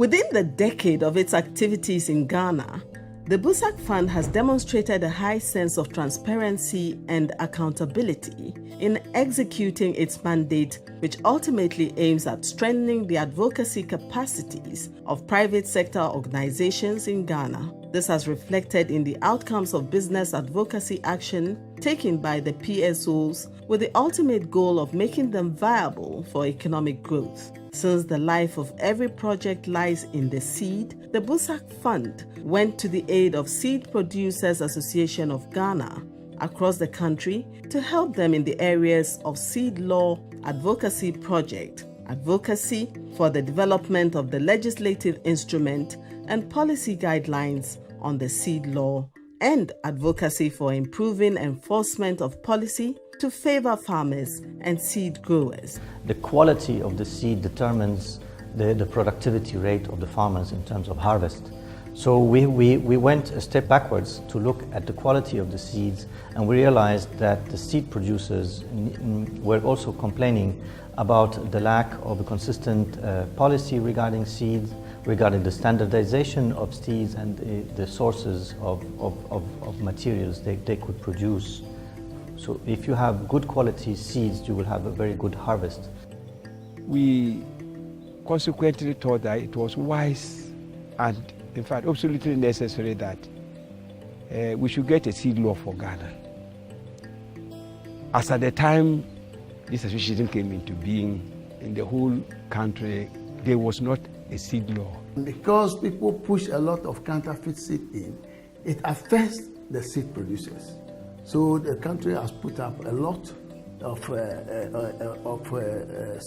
Within the decade of its activities in Ghana, the BUSAC Fund has demonstrated a high sense of transparency and accountability in executing its mandate, which ultimately aims at strengthening the advocacy capacities of private sector organizations in Ghana. This has reflected in the outcomes of business advocacy action taken by the PSOs, with the ultimate goal of making them viable for economic growth. Since the life of every project lies in the seed, the BUSAC Fund went to the aid of Seed Producers Association of Ghana across the country to help them in the areas of seed law advocacy project, advocacy for the development of the legislative instrument and policy guidelines on the seed law, and advocacy for improving enforcement of policy to favor farmers and seed growers. The quality of the seed determines the productivity rate of the farmers in terms of harvest. So we went a step backwards to look at the quality of the seeds, and we realized that the seed producers were also complaining about the lack of a consistent policy regarding seeds, regarding the standardization of seeds and the sources of materials they could produce. So if you have good quality seeds, you will have a very good harvest. We consequently thought that it was wise and in fact absolutely necessary that we should get a seed law for Ghana. As at the time this association came into being in the whole country, there was not a seed law. Because people push a lot of counterfeit seed in, it affects the seed producers. So the country has put up a lot of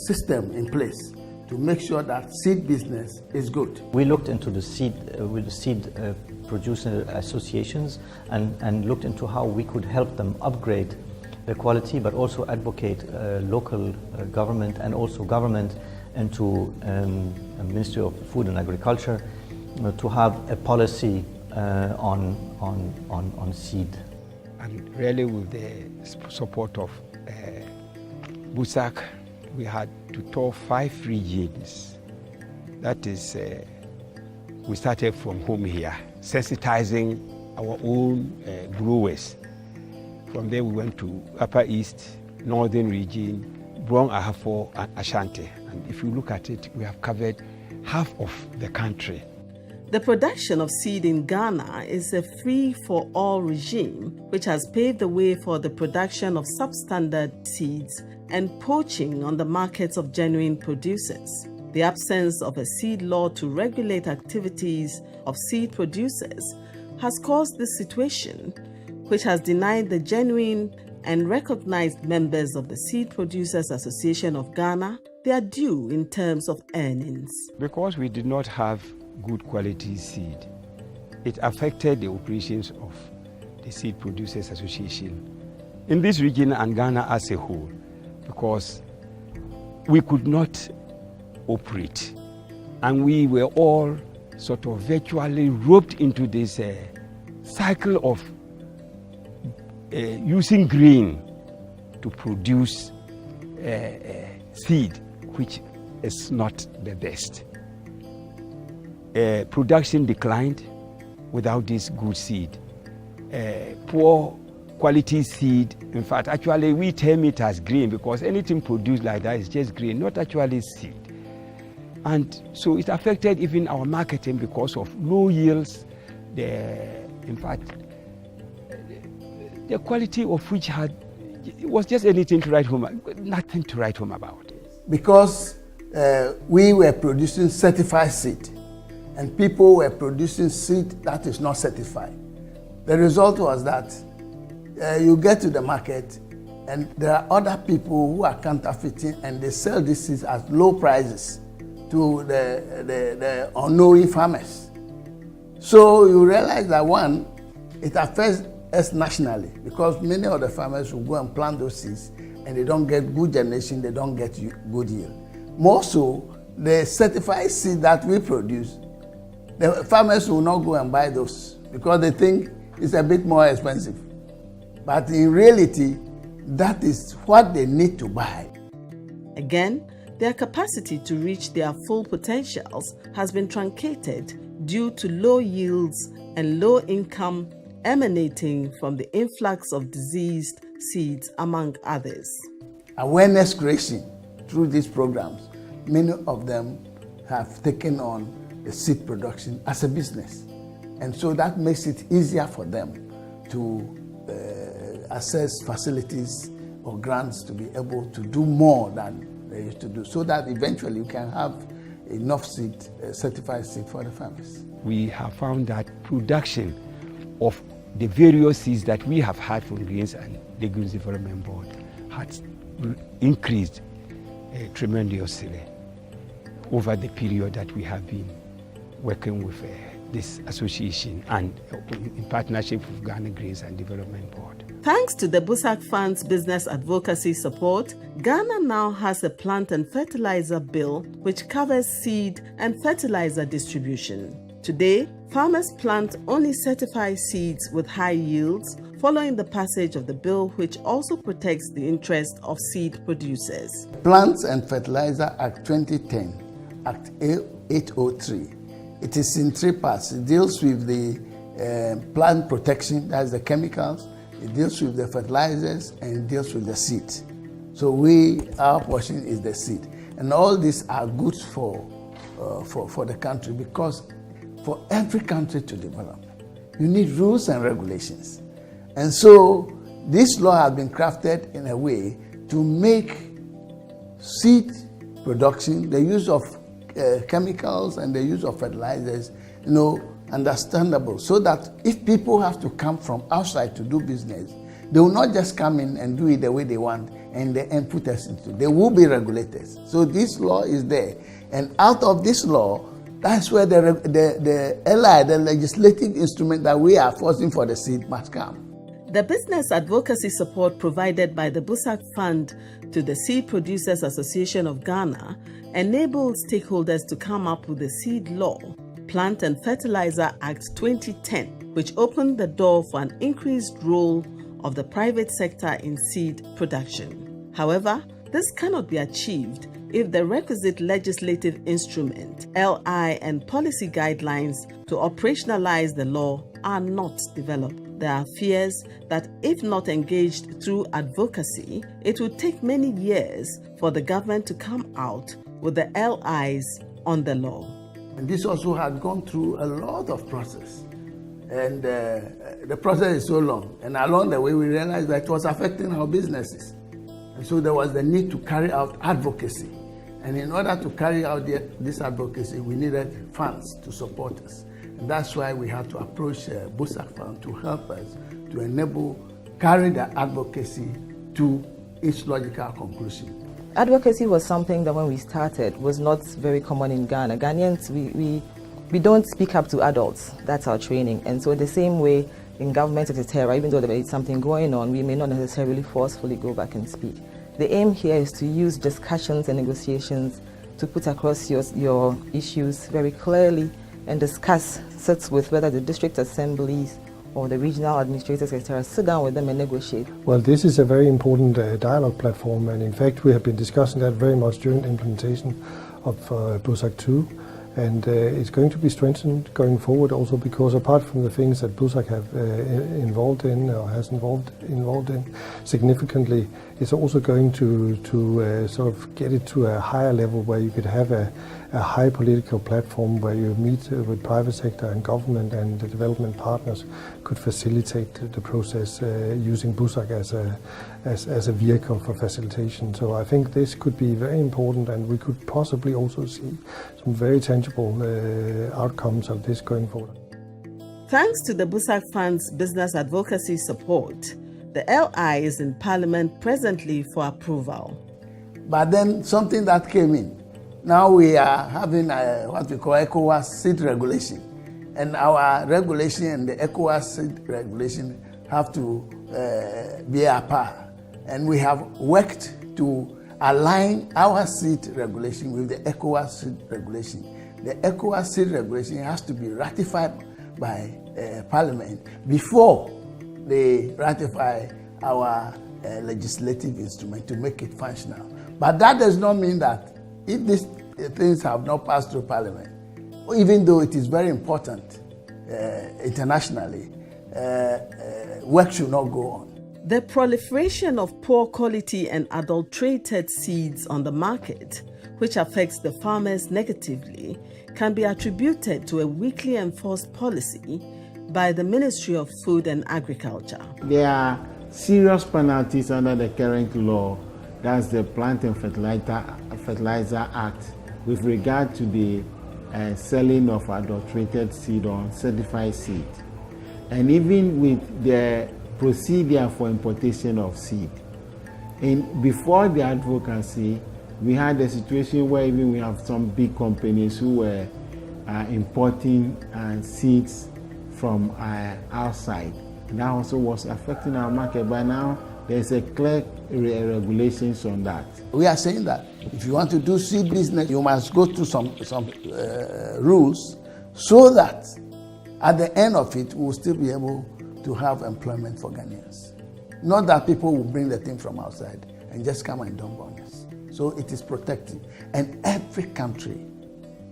system in place to make sure that seed business is good. We looked into the seed producer associations and looked into how we could help them upgrade the quality, but also advocate local government and also government into a Ministry of Food and Agriculture to have a policy on seed. And really with the support of BUSAC, we had to tour 5 regions. That is, we started from home here, sensitizing our own growers. From there we went to Upper East, Northern region, Brong Ahafo and Ashanti. And if you look at it, we have covered half of the country. The production of seed in Ghana is a free-for-all regime which has paved the way for the production of substandard seeds and poaching on the markets of genuine producers. The absence of a seed law to regulate activities of seed producers has caused this situation, which has denied the genuine and recognized members of the Seed Producers Association of Ghana their due in terms of earnings. Because we did not have good quality seed, it affected the operations of the Seed Producers Association in this region and Ghana as a whole, because we could not operate and we were all sort of virtually roped into this cycle of using grain to produce seed, which is not the best. Production declined without this good seed. Poor quality seed, in fact, actually we term it as grain because anything produced like that is just grain, not actually seed. And so it affected even our marketing because of low yields, in fact, the quality of which it was just anything to write home, nothing to write home about. Because we were producing certified seed and people were producing seed that is not certified. The result was that you get to the market and there are other people who are counterfeiting and they sell these seeds at low prices to the unknowing farmers. So you realize that one, it affects us nationally because many of the farmers will go and plant those seeds and they don't get good germination, they don't get good yield. More so, the certified seed that we produce, the farmers will not go and buy those because they think it's a bit more expensive. But in reality, that is what they need to buy. Again, their capacity to reach their full potentials has been truncated due to low yields and low income emanating from the influx of diseased seeds, among others. Awareness creation through these programs, many of them have taken on the seed production as a business. And so that makes it easier for them to access facilities or grants to be able to do more than they used to do, so that eventually you can have enough seed, certified seed for the farmers. We have found that production of the various seeds that we have had from Grains and Legumes Development Board has increased tremendously over the period that we have been working with this association and in partnership with Ghana Grains and Development Board. Thanks to the BUSAC Fund's business advocacy support, Ghana now has a plant and fertilizer bill which covers seed and fertilizer distribution. Today, farmers plant only certified seeds with high yields following the passage of the bill, which also protects the interest of seed producers. Plants and Fertilizer Act 2010, Act 803. It is in three parts. It deals with the plant protection, that's the chemicals, it deals with the fertilizers, and it deals with the seed. So our portion is the seed. And all these are good for the country, because for every country to develop, you need rules and regulations. And so this law has been crafted in a way to make seed production, the use of chemicals and the use of fertilizers, understandable, so that if people have to come from outside to do business, they will not just come in and do it the way they want and put us into it. They will be regulators. So this law is there. And out of this law, that's where the LI, the legislative instrument that we are forcing for the seed, must come. The business advocacy support provided by the BUSAC Fund to the Seed Producers Association of Ghana enabled stakeholders to come up with the seed law, Plant and Fertilizer Act 2010, which opened the door for an increased role of the private sector in seed production. However, this cannot be achieved if the requisite legislative instrument, LI, and policy guidelines to operationalize the law are not developed. There are fears that if not engaged through advocacy, it will take many years for the government to come out with the LIs on the law. And this also had gone through a lot of process. And the process is so long. And along the way, we realized that it was affecting our businesses. And so there was the need to carry out advocacy. And in order to carry out this advocacy, we needed funds to support us. And that's why we had to approach BUSAC Fund to help us to enable carry the advocacy to its logical conclusion. Advocacy was something that when we started was not very common in Ghana. Ghanaians, we don't speak up to adults. That's our training. And so in the same way, in government secretariat, even though there is something going on, we may not necessarily forcefully go back and speak. The aim here is to use discussions and negotiations to put across your issues very clearly and discuss, sit with whether the district assemblies or the regional administrators, etc., sit down with them and negotiate. Well, this is a very important dialogue platform, and in fact we have been discussing that very much during the implementation of BUSAC 2, and it's going to be strengthened going forward also, because apart from the things that BUSAC have involved in or has involved in significantly, it's also going to sort of get it to a higher level where you could have a high political platform where you meet with private sector and government, and the development partners could facilitate the process using BUSAC as a vehicle for facilitation. So I think this could be very important, and we could possibly also see some very tangible outcomes of this going forward. Thanks to the BUSAC Fund's business advocacy support, the LI is in Parliament presently for approval. But then something that came in. Now we are having what we call ECOWAS seed regulation. And our regulation and the ECOWAS seed regulation have to be a par. And we have worked to align our seed regulation with the ECOWAS seed regulation. The ECOWAS seed regulation has to be ratified by Parliament before they ratify our legislative instrument to make it functional. But that does not mean that If these things have not passed through Parliament, even though it is very important internationally, work should not go on. The proliferation of poor quality and adulterated seeds on the market, which affects the farmers negatively, can be attributed to a weakly enforced policy by the Ministry of Food and Agriculture. There are serious penalties under the current law, that's the Plant and Fertilizer Act, with regard to the selling of adulterated seed or certified seed. And even with the procedure for importation of seed. And before the advocacy, we had a situation where even we have some big companies who were importing seeds from outside. And that also was affecting our market. But now there's a clear regulations on that. We are saying that if you want to do seed business, you must go through some rules so that at the end of it, we will still be able to have employment for Ghanaians. Not that people will bring the thing from outside and just come and dump on us. So it is protected. And every country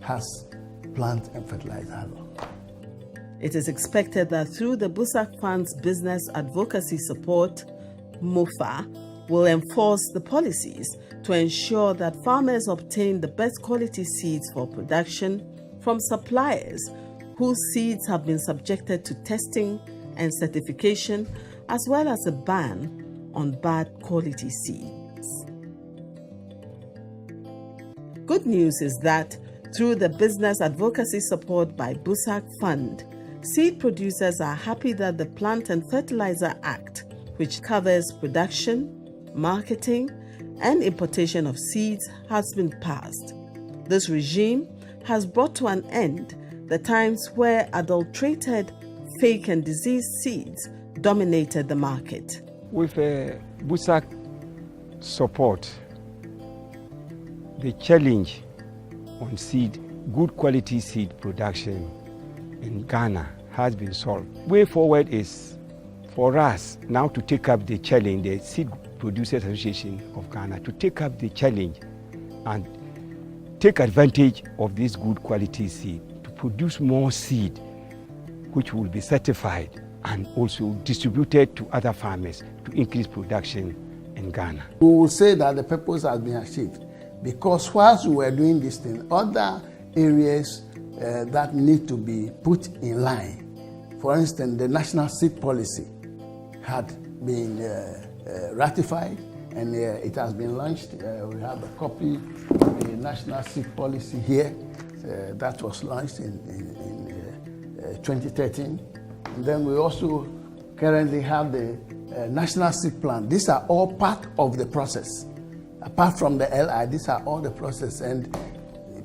has plant and fertilizer law. It is expected that through the BUSAC Fund's business advocacy support, MOFA will enforce the policies to ensure that farmers obtain the best quality seeds for production from suppliers whose seeds have been subjected to testing and certification, as well as a ban on bad quality seeds. Good news is that through the business advocacy support by BUSAC Fund, seed producers are happy that the Plant and Fertilizer Act, which covers production, marketing, and importation of seeds, has been passed. This regime has brought to an end the times where adulterated, fake and diseased seeds dominated the market. With BUSAC support, the challenge on seed, good quality seed production in Ghana has been solved. Way forward is for us now to take up the challenge, the Seed Producers Association of Ghana, to take up the challenge and take advantage of this good quality seed, to produce more seed which will be certified and also distributed to other farmers to increase production in Ghana. We will say that the purpose has been achieved because whilst we were doing this thing, other areas that need to be put in line. For instance, the national seed policy had been ratified and it has been launched. We have a copy of the national seed policy here that was launched in 2013. And then we also currently have the national seed plan. These are all part of the process. Apart from the LI, these are all the process. And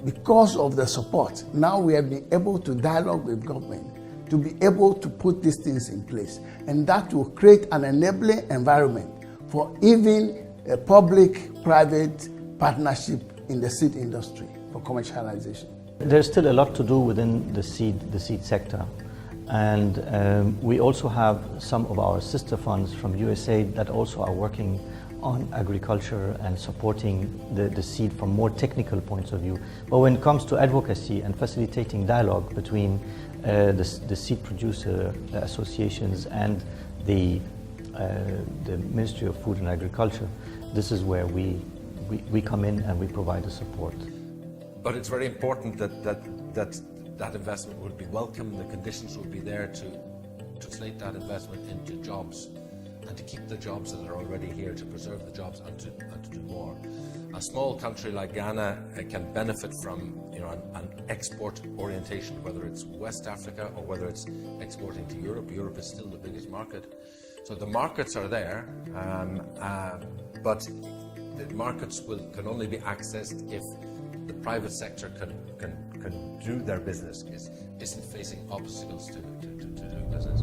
because of the support, now we have been able to dialogue with government to be able to put these things in place. And that will create an enabling environment for even a public-private partnership in the seed industry for commercialization. There's still a lot to do within the seed sector. And we also have some of our sister funds from USA that also are working on agriculture and supporting the seed from more technical points of view. But when it comes to advocacy and facilitating dialogue between the seed producer associations and the Ministry of Food and Agriculture, this is where we come in and we provide the support. But it's very important that investment would be welcome, the conditions would be there to translate that investment into jobs and to keep the jobs that are already here, to preserve the jobs and to do more. A small country like Ghana can benefit from an export orientation, whether it's West Africa or whether it's exporting to Europe. Europe is still the biggest market. So the markets are there, but the markets can only be accessed if the private sector can do their business, isn't facing obstacles to doing business.